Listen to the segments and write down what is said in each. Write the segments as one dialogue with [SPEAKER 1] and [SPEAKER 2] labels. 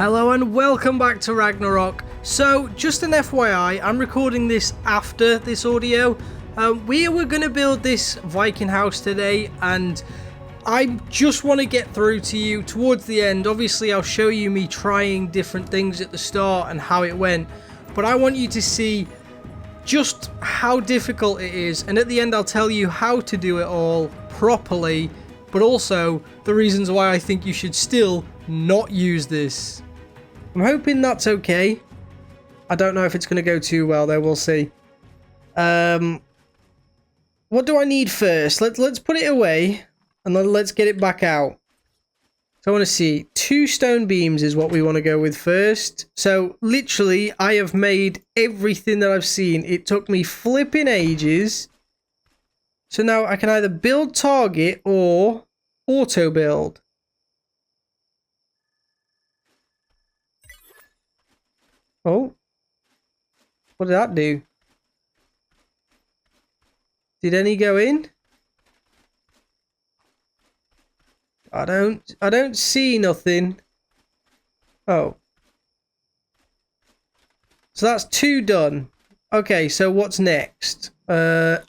[SPEAKER 1] Hello and welcome back to Ragnarok. So just an FYI, I'm recording this after this audio. We were going to build this Viking house today and I just want to get through to you towards the end. Obviously I'll show you me trying different things at the start and how it went, but I want you to see just how difficult it is, and at the end I'll tell you how to do it all properly, but also the reasons why I think you should still not use this. I'm hoping that's okay. I don't know if it's going to go too well though, we'll see. What do I need first? Let's put it away and then let's get it back out. So I want to see 2 stone beams is what we want to go with first. So literally I have made everything that I've seen. It took me flipping ages. So now I can either build target or auto build. Oh, what did that do? Did any go in? I don't see nothing. Oh. So that's 2 done. Okay, so what's next? Let's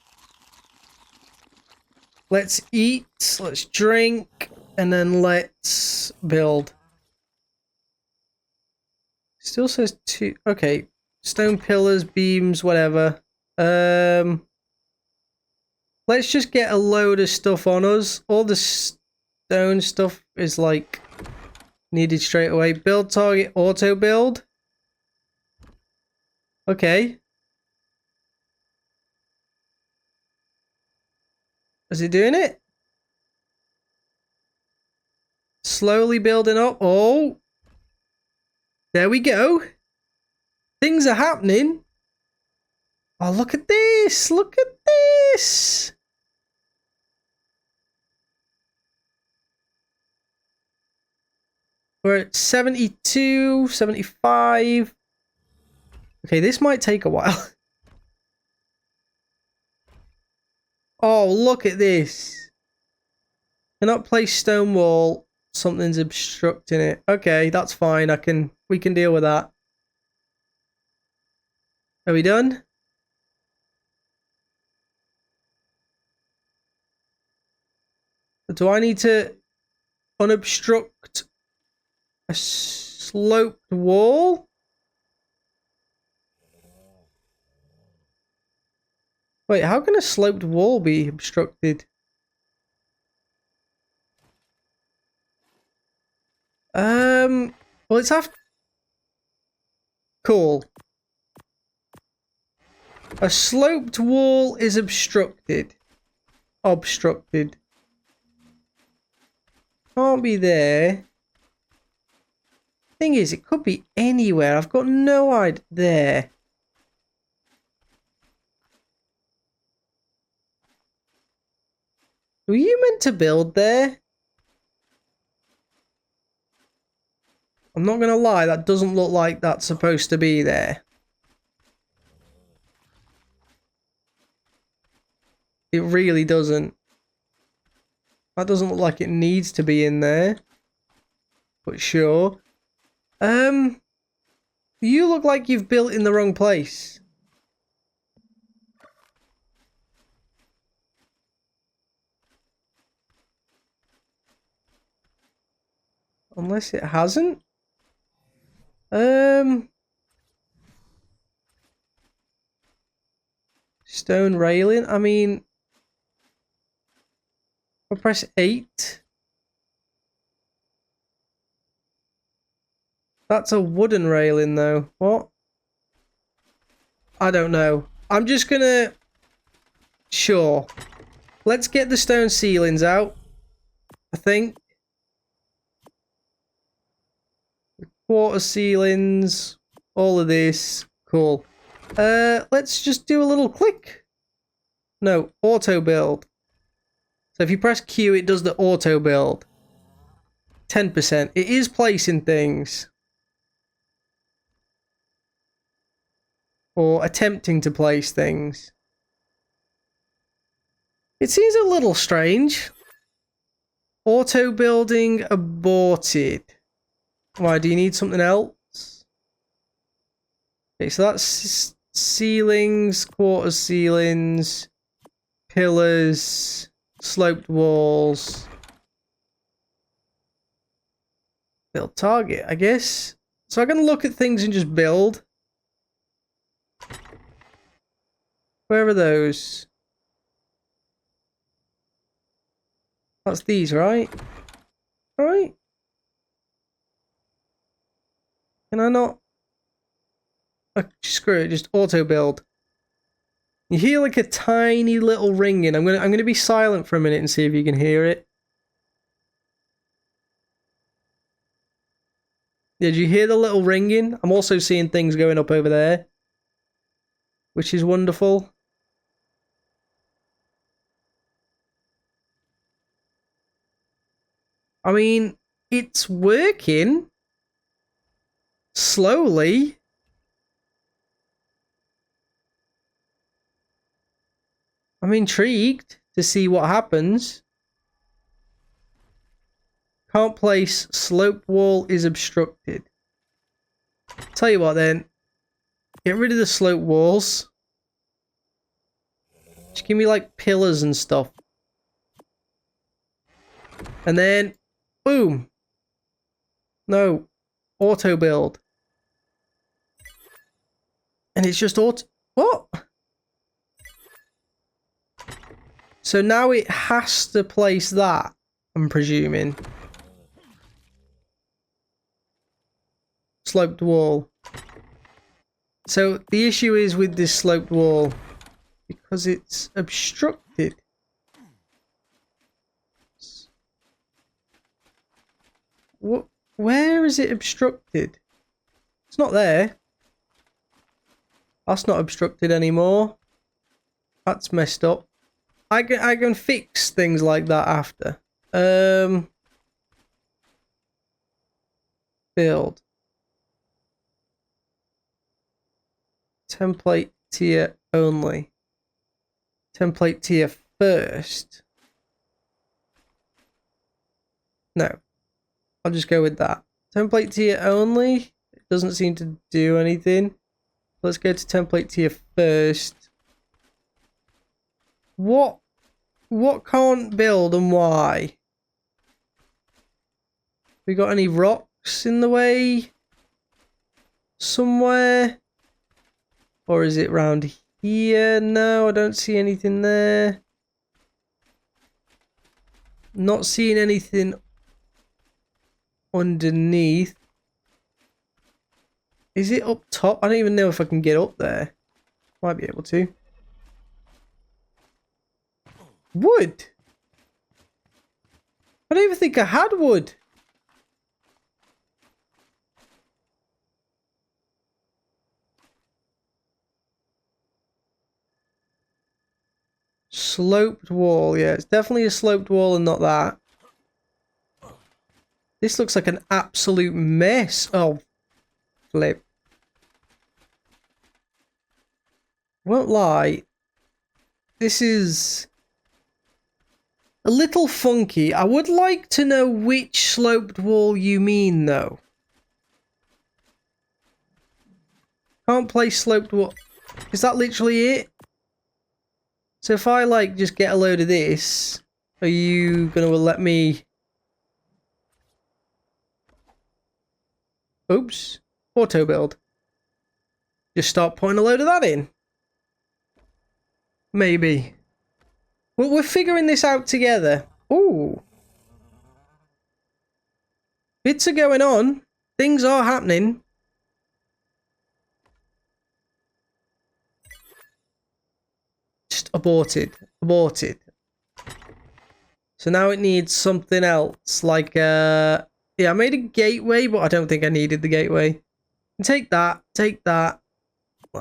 [SPEAKER 1] eat, let's drink, and then let's build. Still says 2. Okay, stone pillars, beams, whatever. Let's just get a load of stuff on us. All the stone stuff is like needed straight away. Build target, auto build. Okay. Is it doing it? Slowly building up. Oh. There we go. Things are happening. Oh, look at this. Look at this. We're at 72, 75. Okay, this might take a while. Oh, look at this. Cannot place stone wall. Something's obstructing it. Okay, that's fine. We can deal with that. Are we done? Do I need to unobstruct a sloped wall? Wait, how can a sloped wall be obstructed? Well, it's after. Cool. A sloped wall is obstructed. Obstructed. Can't be there. Thing is, it could be anywhere. I've got no idea. There. Were you meant to build there? I'm not going to lie, that doesn't look like that's supposed to be there. It really doesn't. That doesn't look like it needs to be in there. But sure. You look like you've built in the wrong place. Unless it hasn't. Stone railing. I mean, I'll press 8. That's a wooden railing though. What? I don't know. I'm just gonna... Sure. Let's get the stone ceilings out. I think. Quarter ceilings. All of this. Cool. Let's just do a little click. No, auto build. So if you press Q, it does the auto build. 10%. It is placing things. Or attempting to place things. It seems a little strange. Auto building aborted. Why, do you need something else? Okay, so that's ceilings, quarter ceilings, pillars, sloped walls. Build target, I guess. So I can look at things and just build. Where are those? That's these, right? Right? Can I not? Oh, screw it, just auto build. You hear like a tiny little ringing. I'm gonna be silent for a minute and see if you can hear it. Did you hear the little ringing? I'm also seeing things going up over there, which is wonderful. I mean, it's working slowly. I'm intrigued to see what happens. Can't place, slope wall is obstructed. Tell you what then, get rid of the slope walls. Just give me like pillars and stuff. And then, boom. No, auto build. And it's just auto, what? So now it has to place that, I'm presuming. Sloped wall. So the issue is with this sloped wall, because it's obstructed. What? Where is it obstructed? It's not there. That's not obstructed anymore. That's messed up. I can fix things like that after. Build. Template tier only. Template tier first. No. I'll just go with that. Template tier only. It doesn't seem to do anything. Let's go to template tier first. What can't build and why? We got any rocks in the way? Somewhere? Or is it round here? No, I don't see anything there. Not seeing anything underneath. Is it up top? I don't even know if I can get up there. Might be able to. Wood? I don't even think I had wood. Sloped wall, yeah, it's definitely a sloped wall and not that. This looks like an absolute mess. Oh, flip. Won't lie. This is a little funky. I would like to know which sloped wall you mean, though. Can't place sloped wall. Is that literally it? So if I, like, just get a load of this, are you going to let me... Oops. Auto build. Just start putting a load of that in. Maybe. Well, we're figuring this out together. Ooh. Bits are going on. Things are happening. Just aborted. Aborted. So now it needs something else. Like, yeah, I made a gateway, but I don't think I needed the gateway. Take that. Take that.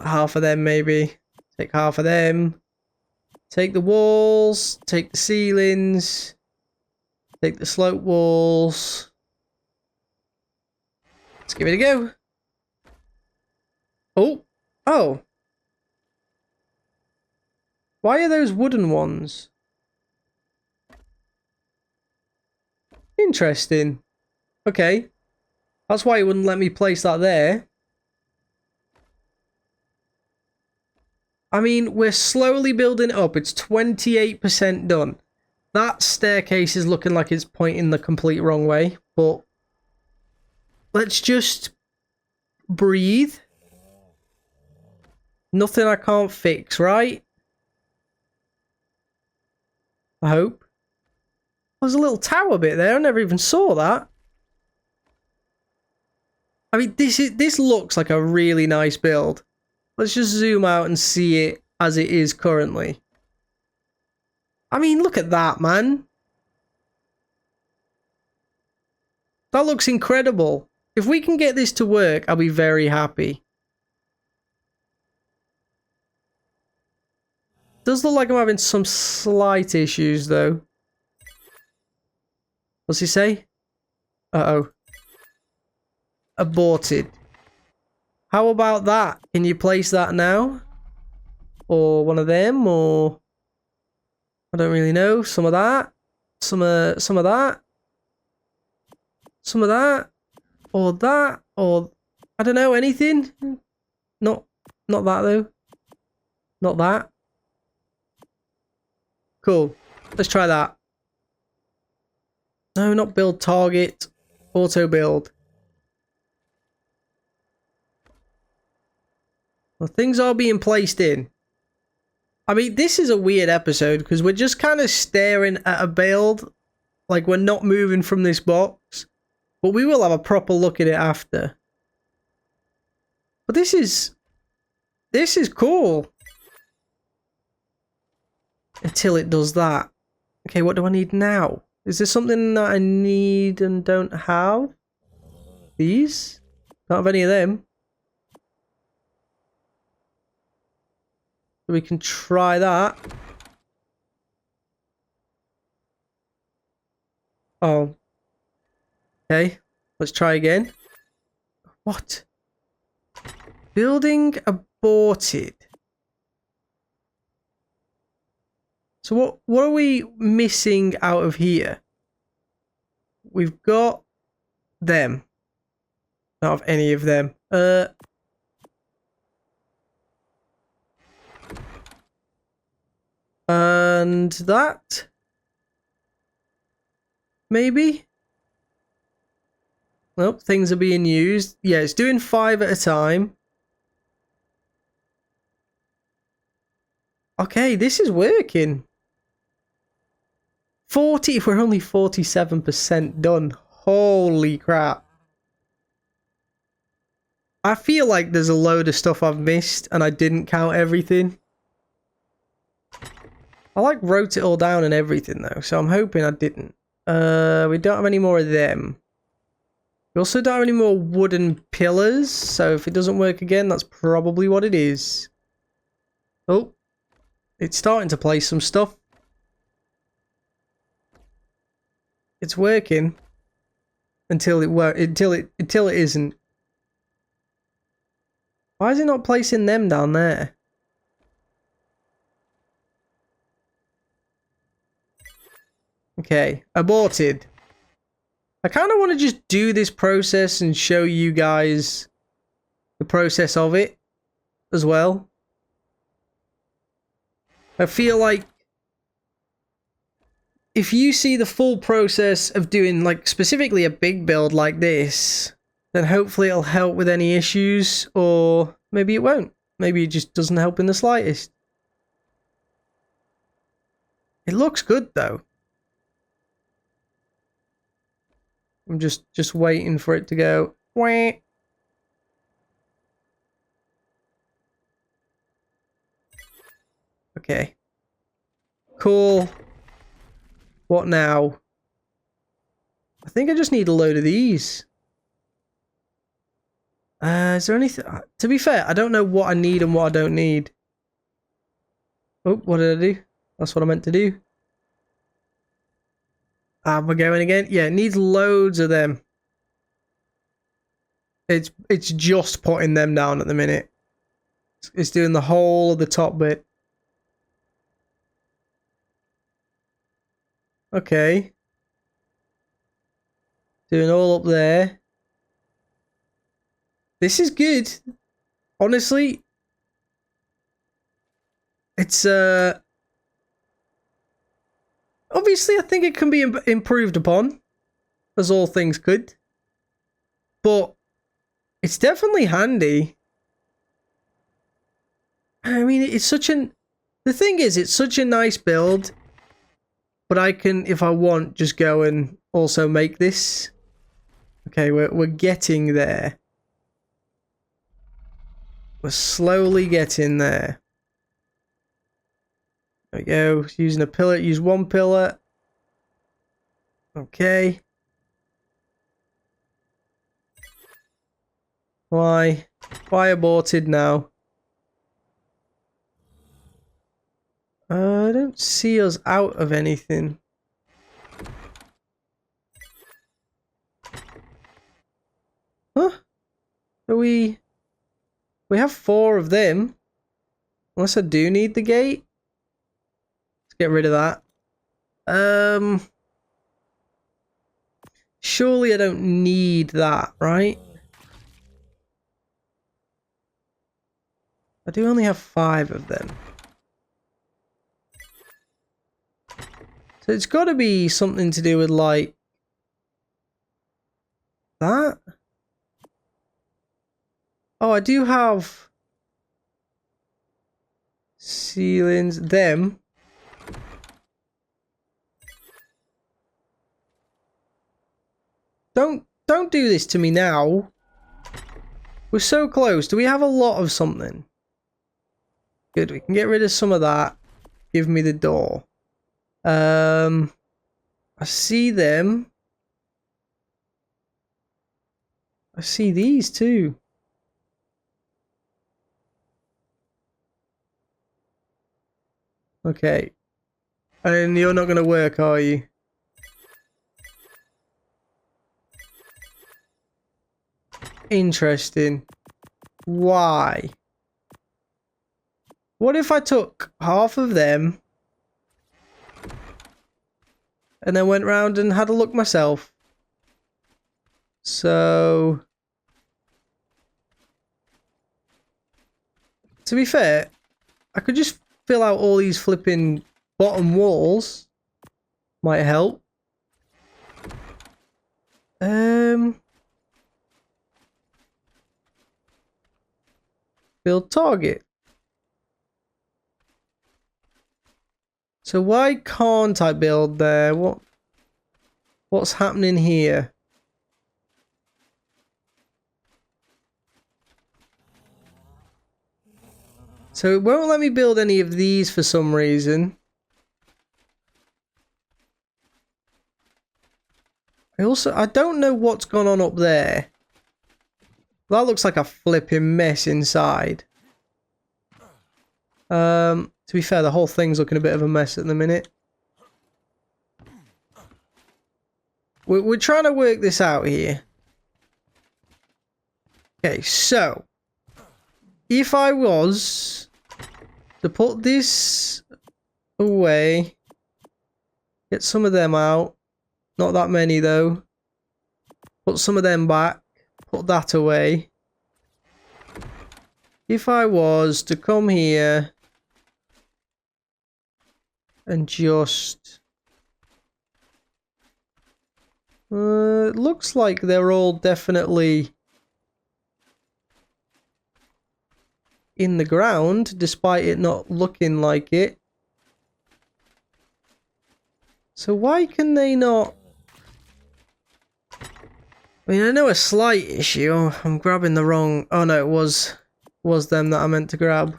[SPEAKER 1] Half of them, maybe. Take half of them. Take the walls. Take the ceilings. Take the slope walls. Let's give it a go. Oh. Oh. Why are those wooden ones? Interesting. Okay. That's why it wouldn't let me place that there. I mean, we're slowly building it up. It's 28% done. That staircase is looking like it's pointing the complete wrong way, but let's just breathe. Nothing I can't fix, right? I hope. There's a little tower bit there. I never even saw that. I mean, this looks like a really nice build. Let's just zoom out and see it as it is currently. I mean, look at that, man. That looks incredible. If we can get this to work, I'll be very happy. Does look like I'm having some slight issues, though. What's he say? Uh-oh. Aborted. How about that? Can you place that now? Or one of them, or... I don't really know. Some of that. Some of that. Some of that. Or that. Or... I don't know, anything? Not that, though. Not that. Cool. Let's try that. No, not build target. Auto build. Well, things are being placed in. I mean, this is a weird episode because we're just kind of staring at a build. Like, we're not moving from this box. But we will have a proper look at it after. But this is cool. Until it does that. Okay, what do I need now? Is there something that I need and don't have? These? Don't have any of them. We can try that. Oh. Okay. Let's try again. What? Building aborted. So what are we missing out of here? We've got them. Not of any of them. And that? Maybe? Nope, things are being used. Yeah, it's doing 5 at a time. Okay, this is working. 40, we're only 47% done. Holy crap. I feel like there's a load of stuff I've missed and I didn't count everything. I like wrote it all down and everything though, so I'm hoping I didn't. We don't have any more of them. We also don't have any more wooden pillars, so if it doesn't work again, that's probably what it is. Oh, it's starting to place some stuff. It's working until it isn't. Why is it not placing them down there? Okay, aborted. I kind of want to just do this process and show you guys the process of it as well. I feel like if you see the full process of doing, like, specifically a big build like this, then hopefully it'll help with any issues, or maybe it won't. Maybe it just doesn't help in the slightest. It looks good, though. I'm just waiting for it to go. Wah. Okay. Cool. What now? I think I just need a load of these. Is there anything... To be fair, I don't know what I need and what I don't need. Oh, what did I do? That's what I meant to do. Am I going again? Yeah, it needs loads of them. It's just putting them down at the minute. It's doing the whole of the top bit. Okay. Doing all up there. This is good. Honestly, it's obviously I think it can be improved upon, as all things could. But it's definitely handy. I mean, it's such an... The thing is, it's such a nice build. But I can, if I want, just go and also make this. Okay, we're getting there. We're slowly getting there. There we go. Using a pillar. Use one pillar. Okay. Why? Why aborted now? I don't see us out of anything. Huh? Are we have 4 of them. Unless I do need the gate. Let's get rid of that. Surely I don't need that, right? I do only have 5 of them. So it's got to be something to do with, like, that. Oh, I do have ceilings. Them. Don't do this to me now. We're so close. Do we have a lot of something? Good, we can get rid of some of that. Give me the door. I see them. I see these too. Okay. And you're not going to work, are you? Interesting. Why? What if I took half of them and then went round and had a look myself? So, to be fair, I could just fill out all these flipping bottom walls. Might help. Build target. So why can't I build there? What's happening here? So it won't let me build any of these for some reason. I don't know what's gone on up there. That looks like a flipping mess inside. To be fair, the whole thing's looking a bit of a mess at the minute. We're trying to work this out here. Okay, so if I was to put this away, get some of them out, not that many though, put some of them back, put that away. If I was to come here and just... it looks like they're all definitely in the ground, despite it not looking like it. So why can they not... I mean, I know a slight issue. I'm grabbing the wrong... Oh no, it was them that I meant to grab.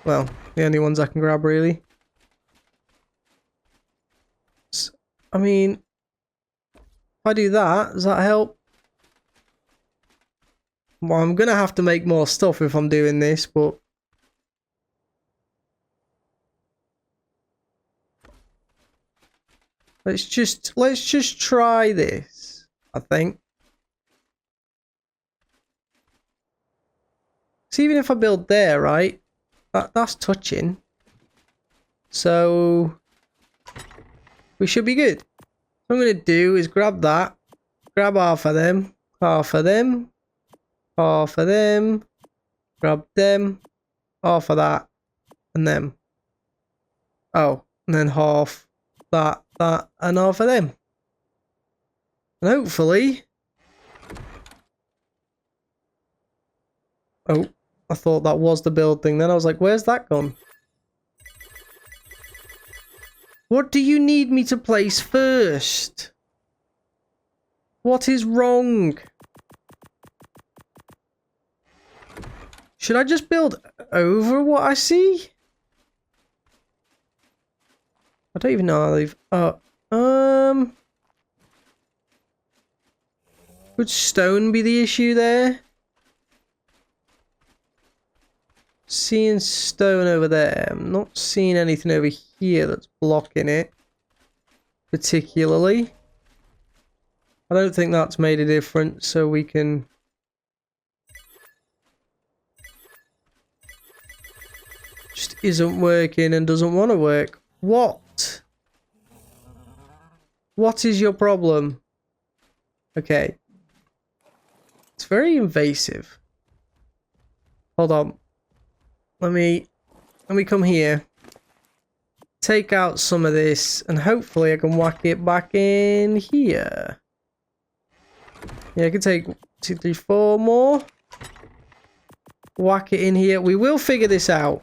[SPEAKER 1] Well, the only ones I can grab, really. So, I mean, if I do that, does that help? Well, I'm going to have to make more stuff if I'm doing this, but... Let's just try this, I think. So even if I build there, right? That's touching. So we should be good. What I'm going to do is grab that. Grab half of them. Half of them. Half of them. Grab them. Half of that. And them. Oh, and then half that, and half of them. And hopefully... Oh, I thought that was the build thing. Then I was like, where's that gone? What do you need me to place first? What is wrong? Should I just build over what I see? I don't even know how they've... Would stone be the issue there? Seeing stone over there. I'm not seeing anything over here that's blocking it. Particularly. I don't think that's made a difference, so we can... Just isn't working and doesn't want to work. What? What is your problem? Okay. It's very invasive. Hold on. Let me come here. Take out some of this and hopefully I can whack it back in here. Yeah, I can take 2, 3, 4 more. Whack it in here. We will figure this out.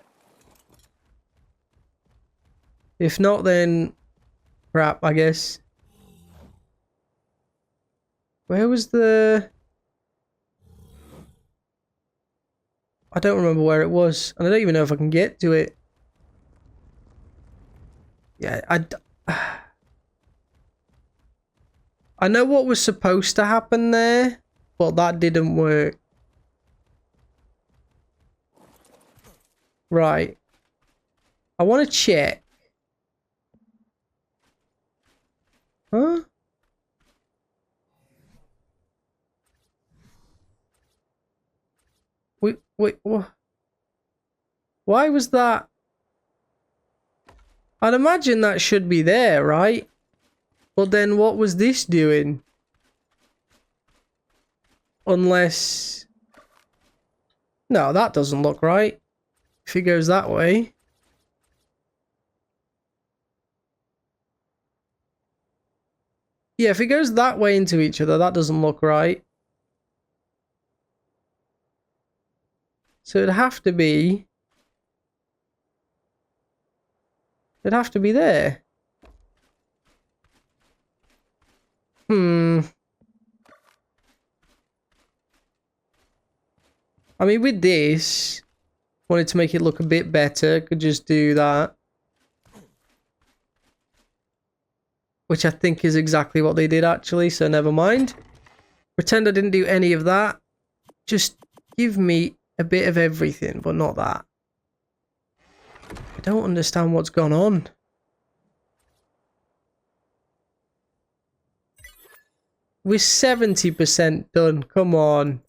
[SPEAKER 1] If not, then crap, I guess. Where was the... I don't remember where it was, and I don't even know if I can get to it. Yeah, I know what was supposed to happen there, but that didn't work. Right. I want to check. Huh? Wait, what? Why was that? I'd imagine that should be there, right? But then what was this doing? Unless... No, that doesn't look right. If it goes that way. Yeah, if it goes that way into each other, that doesn't look right. So it'd have to be... It'd have to be there. I mean, with this, wanted to make it look a bit better, could just do that. Which I think is exactly what they did, actually, so never mind. Pretend I didn't do any of that. Just give me a bit of everything, but not that. I don't understand what's gone on. We're 70% done. Come on.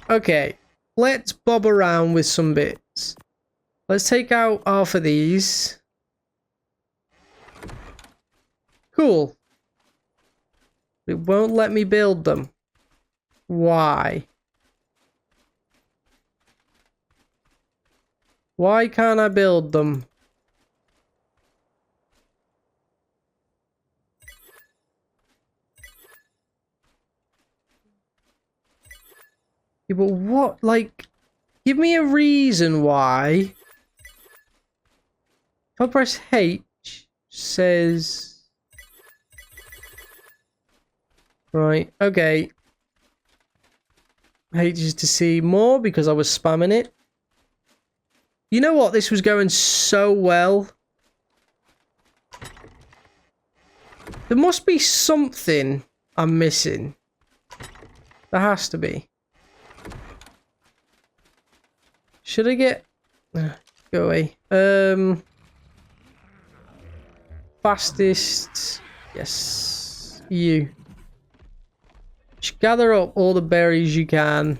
[SPEAKER 1] Okay. Let's bob around with some bits. Let's take out half of these. Cool. It won't let me build them. Why? Why can't I build them? Yeah, but what? Like, give me a reason why. If I press H, says... Right, okay. H is to see more because I was spamming it. You know what? This was going so well. There must be something I'm missing. There has to be. Should I get... Go away. Fastest... Yes. You. Just gather up all the berries you can.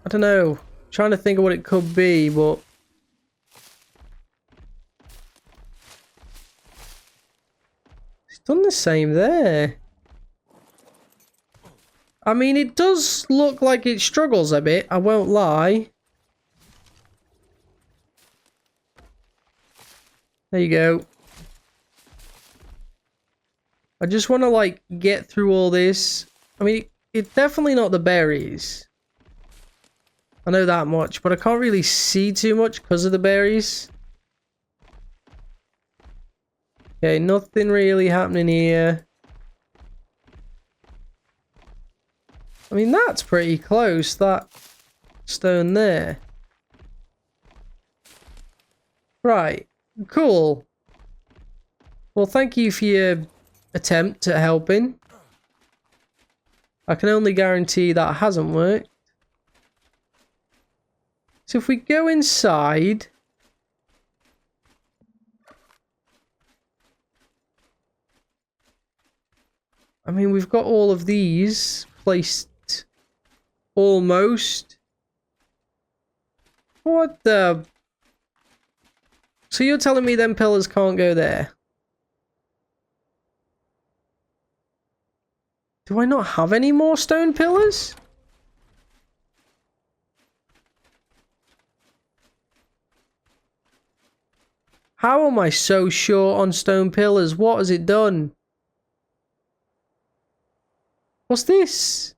[SPEAKER 1] I don't know. I'm trying to think of what it could be, but... It's done the same there. I mean, it does look like it struggles a bit, I won't lie. There you go. I just want to, like, get through all this. I mean, it's definitely not the berries. I know that much, but I can't really see too much because of the berries. Okay, nothing really happening here. I mean, that's pretty close, that stone there. Right, cool. Well, thank you for your attempt at helping. I can only guarantee that hasn't worked. So if we go inside... I mean, we've got all of these placed almost. What the... So you're telling me them pillars can't go there? Do I not have any more stone pillars? How am I so short on stone pillars? What has it done? What's this?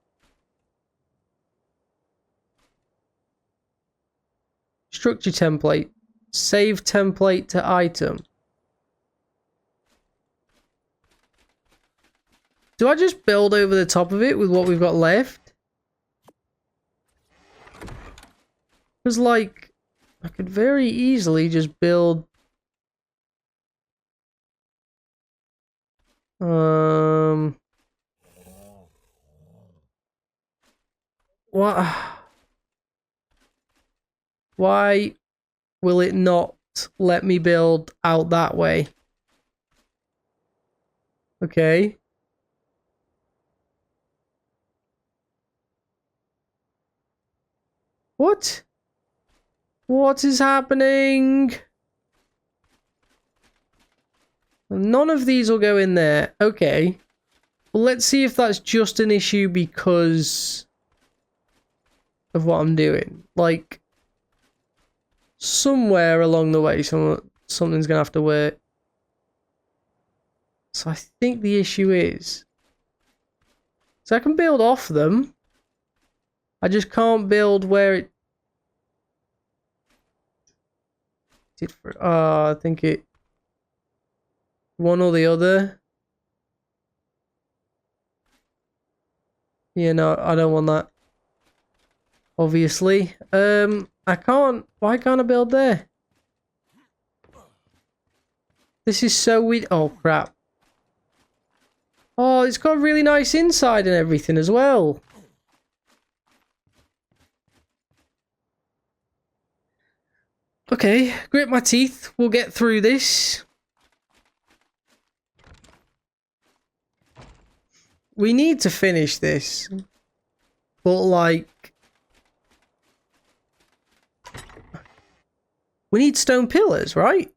[SPEAKER 1] Structure template. Save template to item. Do I just build over the top of it with what we've got left? Because, like, I could very easily just build... What? Why will it not let me build out that way? Okay. What? What is happening? None of these will go in there. Okay. Well, let's see if that's just an issue because of what I'm doing. Like, somewhere along the way, something's going to have to work. So I think the issue is... So I can build off them. I just can't build where it... I think it... One or the other. Yeah, no, I don't want that. Obviously. I can't... Why can't I build there? This is so weird. Oh, crap. Oh, it's got really nice inside and everything as well. Okay, grit my teeth. We'll get through this. We need to finish this. But, like... We need stone pillars, right?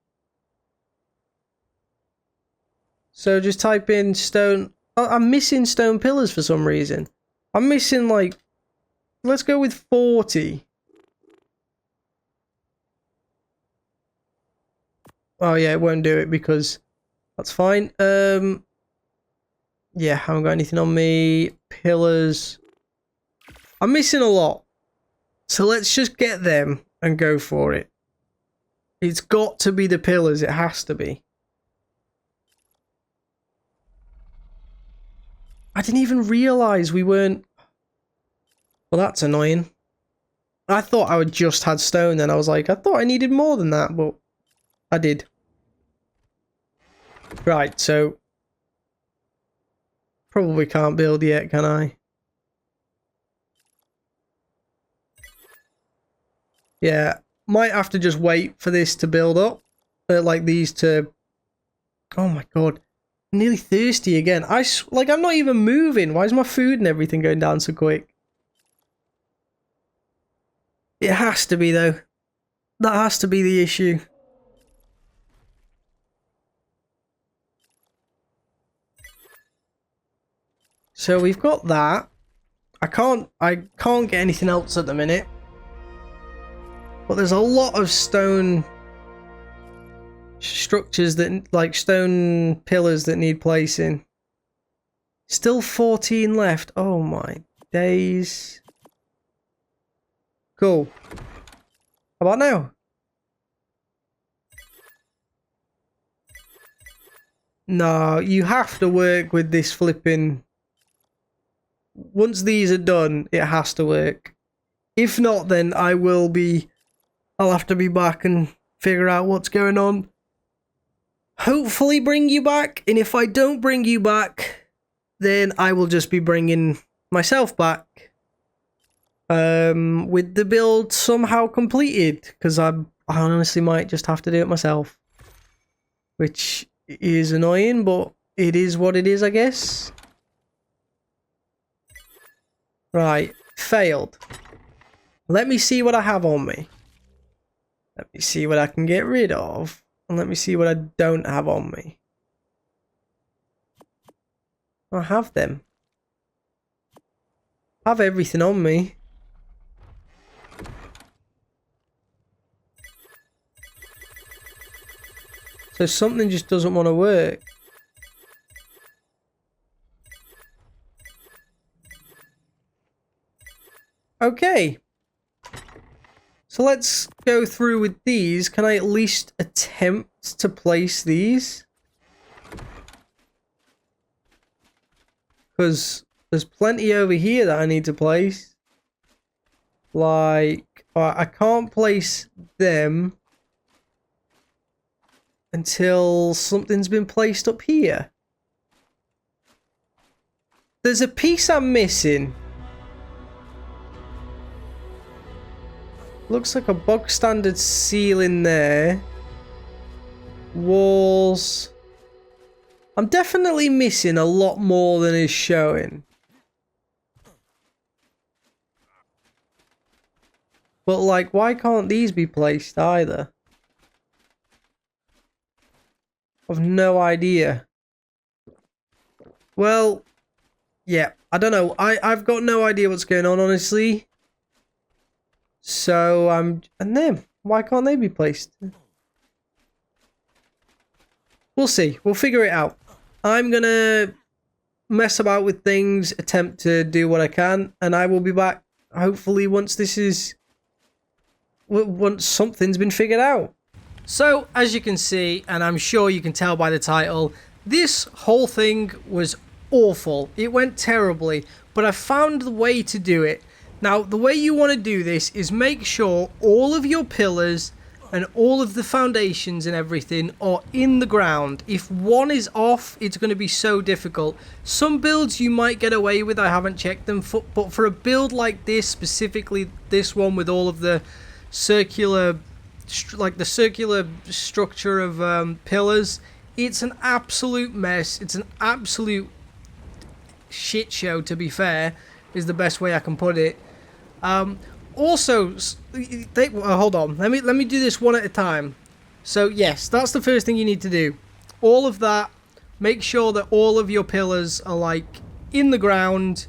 [SPEAKER 1] So just type in stone... Oh, I'm missing stone pillars for some reason. I'm missing, like... Let's go with 40. Oh, yeah, it won't do it because... That's fine. Yeah, I haven't got anything on me. Pillars. I'm missing a lot. So let's just get them and go for it. It's got to be the pillars. It has to be. I didn't even realise we weren't... Well, that's annoying. I thought I would just had stone then. I was like, I thought I needed more than that, but I did. Right, so... Probably can't build yet, can I? Yeah, might have to just wait for this to build up. Like these to... Oh my god. I'm nearly thirsty again. Like, I'm not even moving. Why is my food and everything going down so quick? It has to be, though. That has to be the issue. So we've got that. I can't get anything else at the minute. But there's a lot of stone structures that, like stone pillars that need placing. Still 14 left. Oh my days. Cool. How about now? No, you have to work with this flipping... Once these are done, it has to work. If not, then I'll have to be back and figure out what's going on. Hopefully bring you back, and if I don't bring you back, then I will just be bringing myself back. With the build somehow completed, because I honestly might just have to do it myself. Which is annoying, but it is what it is, I guess. Right, failed. Let me see what I have on me. Let me see what I can get rid of. And let me see what I don't have on me. I have them. I have everything on me. So something just doesn't want to work. Okay. So let's go through with these. Can I at least attempt to place these? Because there's plenty over here that I need to place. Like, I can't place them until something's been placed up here. There's a piece I'm missing. Looks like a bog standard ceiling there. Walls. I'm definitely missing a lot more than is showing. But like, why can't these be placed either? I've no idea. Well, yeah, I don't know. I've got no idea what's going on, honestly. So, and them. Why can't they be placed? We'll see. We'll figure it out. I'm gonna mess about with things, attempt to do what I can, and I will be back, hopefully, once something's been figured out. So, as you can see, and I'm sure you can tell by the title, this whole thing was awful. It went terribly, but I found the way to do it. Now, the way you want to do this is make sure all of your pillars and all of the foundations and everything are in the ground. If one is off, it's going to be so difficult. Some builds you might get away with, I haven't checked them, but for a build like this, specifically this one with all of the circular, like the circular structure of pillars, it's an absolute mess. It's an absolute shit show, to be fair, is the best way I can put it. Also, hold on. Let me do this one at a time. So yes, that's the first thing you need to do. All of that. Make sure that all of your pillars are like in the ground.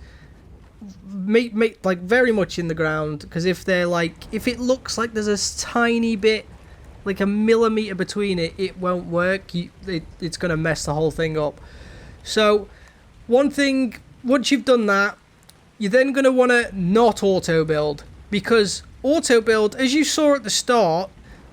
[SPEAKER 1] Make like very much in the ground, because if they're like, if it looks like there's a tiny bit, like a millimeter between it, it won't work. It's gonna mess the whole thing up. So one thing, once you've done that, you're then going to want to not auto build, because auto build, as you saw at the start,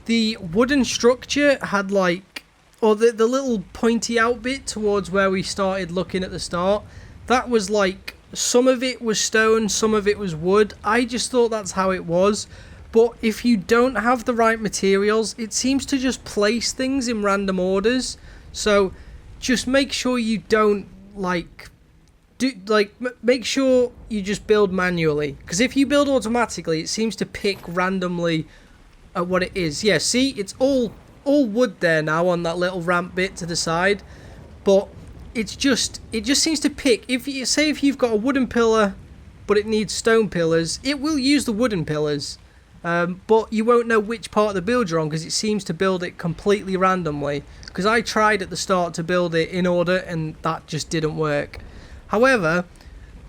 [SPEAKER 1] the wooden structure had like, or the little pointy out bit towards where we started looking at the start, that was like, some of it was stone, some of it was wood. I just thought that's how it was, but if you don't have the right materials, it seems to just place things in random orders. So just make sure you don't make sure you just build manually, because if you build automatically, it seems to pick randomly at what it is. Yeah, see, it's all wood there now on that little ramp bit to the side, but it just seems to pick. If you've got a wooden pillar but it needs stone pillars, it will use the wooden pillars, but you won't know which part of the build you're on, because it seems to build it completely randomly. Because I tried at the start to build it in order and that just didn't work. However,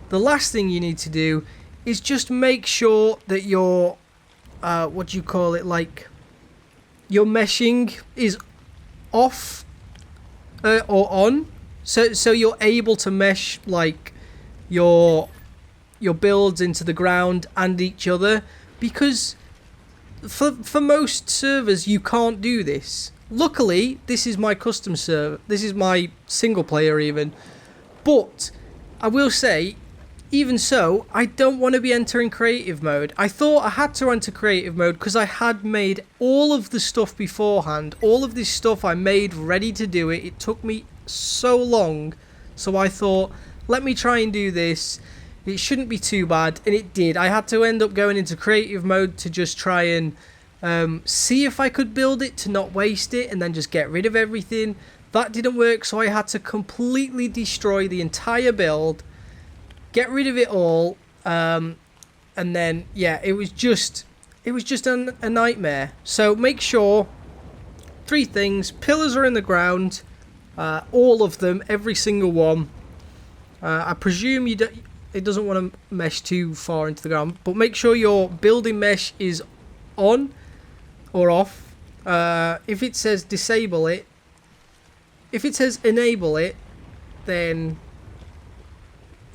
[SPEAKER 1] the last thing you need to do is just make sure that your what do you call it, like your meshing is off or on, so you're able to mesh like your builds into the ground and each other, because for most servers you can't do this. Luckily this is my custom server, this is my single player even, but I will say, even so, I don't want to be entering creative mode. I thought I had to enter creative mode because I had made all of the stuff beforehand. All of this stuff I made ready to do it. It took me so long. So I thought, let me try and do this. It shouldn't be too bad. And it did. I had to end up going into creative mode to just try and see if I could build it to not waste it and then just get rid of everything. That didn't work. So I had to completely destroy the entire build. Get rid of it all, and then yeah, it was just a nightmare. So make sure 3 things: pillars are in the ground, all of them, every single one. I presume it doesn't want to mesh too far into the ground, but make sure your building mesh is on or off. If it says disable it, if it says enable it, then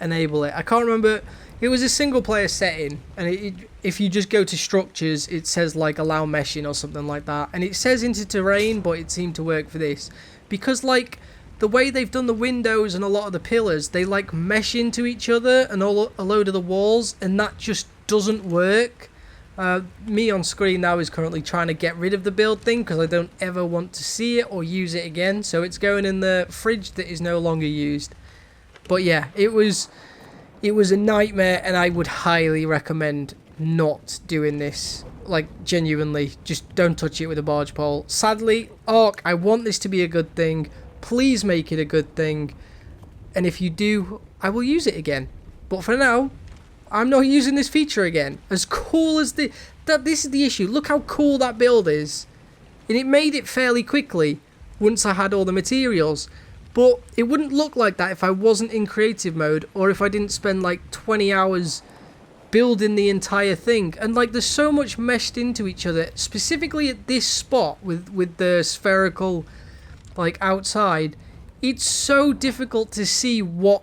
[SPEAKER 1] enable it. I can't remember, it was a single player setting, and if you just go to structures, it says like allow meshing or something like that, and it says into terrain, but it seemed to work for this because like the way they've done the windows and a lot of the pillars, they like mesh into each other and a load of the walls, and that just doesn't work. Me on screen now is currently trying to get rid of the build thing because I don't ever want to see it or use it again, so it's going in the fridge that is no longer used. But yeah, it was a nightmare, and I would highly recommend not doing this. Like, genuinely, just don't touch it with a barge pole. Sadly, ARK, I want this to be a good thing. Please make it a good thing. And if you do, I will use it again. But for now, I'm not using this feature again. As cool as this is the issue. Look how cool that build is. And it made it fairly quickly once I had all the materials. But it wouldn't look like that if I wasn't in creative mode, or if I didn't spend like 20 hours building the entire thing. And like there's so much meshed into each other, specifically at this spot with the spherical like outside. It's so difficult to see what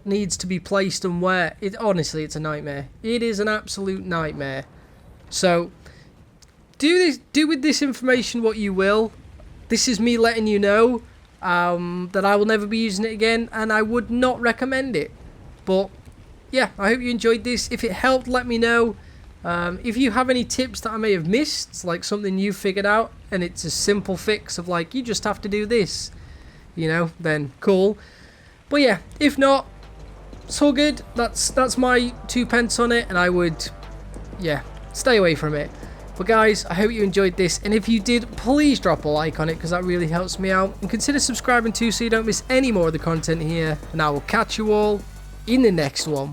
[SPEAKER 1] needs to be placed and where. Honestly, it's a nightmare. It is an absolute nightmare. So do with this information what you will. This is me letting you know that I will never be using it again, and I would not recommend it. But yeah, I hope you enjoyed this. If it helped, let me know. If you have any tips that I may have missed, like something you figured out and it's a simple fix of like you just have to do this, you know, then cool. But yeah, if not, it's all good. That's my 2 pence on it, and I would, yeah, stay away from it. But guys, I hope you enjoyed this, and if you did, please drop a like on it because that really helps me out, and consider subscribing too so you don't miss any more of the content here, and I will catch you all in the next one.